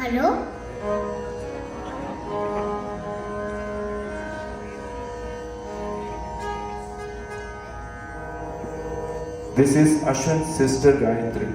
Hello? This is Ashwin's sister Gayatri.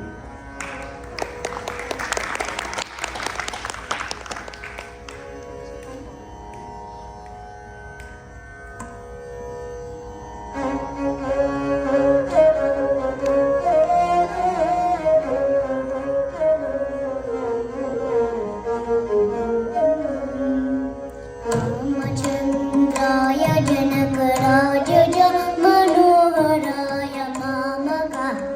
रामचन्द्राय जनकराजय Manoharrai मामकाय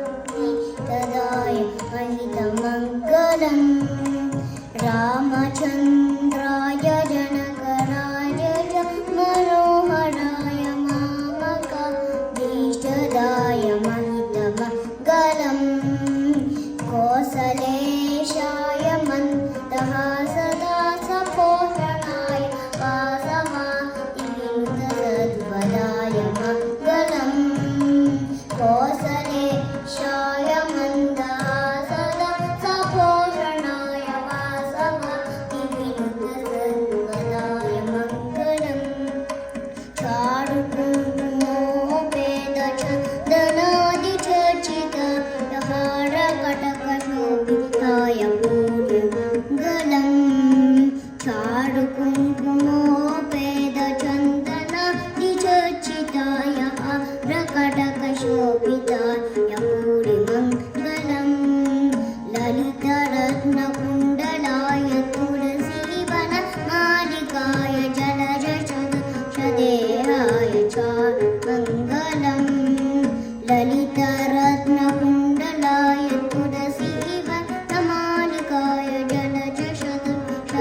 महितमङ्गलम् रामचन्द्राय जनकराजय Manoharrai मामकाय महितमङ्गलम् कौसलेशाय मन्दहासदा सपोषणाय वासवाय मङ्गलम् कौसलेशाय मन्दहासदा सपोषणाय वासवाय मङ्गलम् चारुकुङ्कुमोपेदचन्दनादिचर्चित हारकटकशोभिताय पूर्णमङ्गलम् चारुकुङ्कुमोपेदचन्दनादिचर्चिताय हारकटकशोभिताय पूर्णमङ्गलम् ललितरत्नकुण्डलाय तुलसीवनमालिकाय जलजशदेहाय च मङ्गलम् ललितरत्नकुण्डलाय तुलसीवनमालिकाय जलजशदेहाय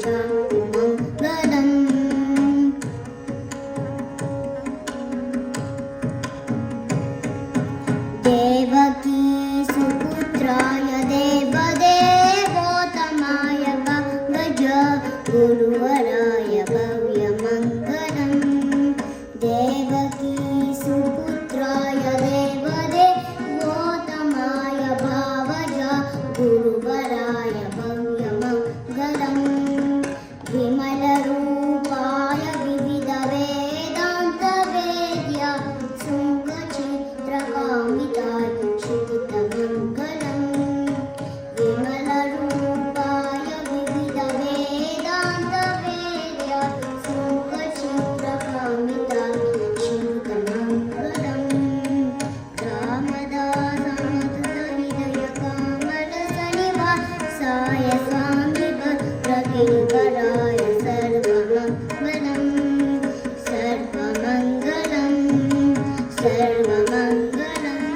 च मङ्गलम् देवकी सुपुत्राय देवदेवोत्तमाय गज गुरुवराय भव्यमङ्गलम् देवकी सुपुत्राय देवदेवोत्तमाय भावज गुरुवराय भव्यमङ्गलम् विमलरूपाय विविधवेदान्तवेद्य शृङ्गचित्रकामिताय श्रुतमङ्गलम् विमलरूपाय विविधवेदान्तवेद्य शृङ्गचित्रकामिताय श्रुतमङ्गलम् रामदासमधुरहृदयकामलसनिवासाय स्वामिभद्रगिरिवराय सर्वमङ्गलम् सर्वमङ्गलम् सर्वमङ्गलम्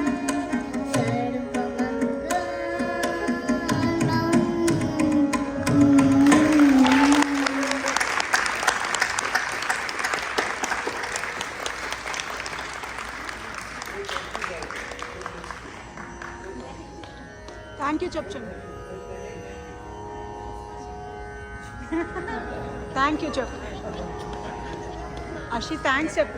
థ్యాంక్ యూ చెప్పండి థ్యాంక్ యూ చెప్పు అషి థ్యాంక్స్ చెప్పు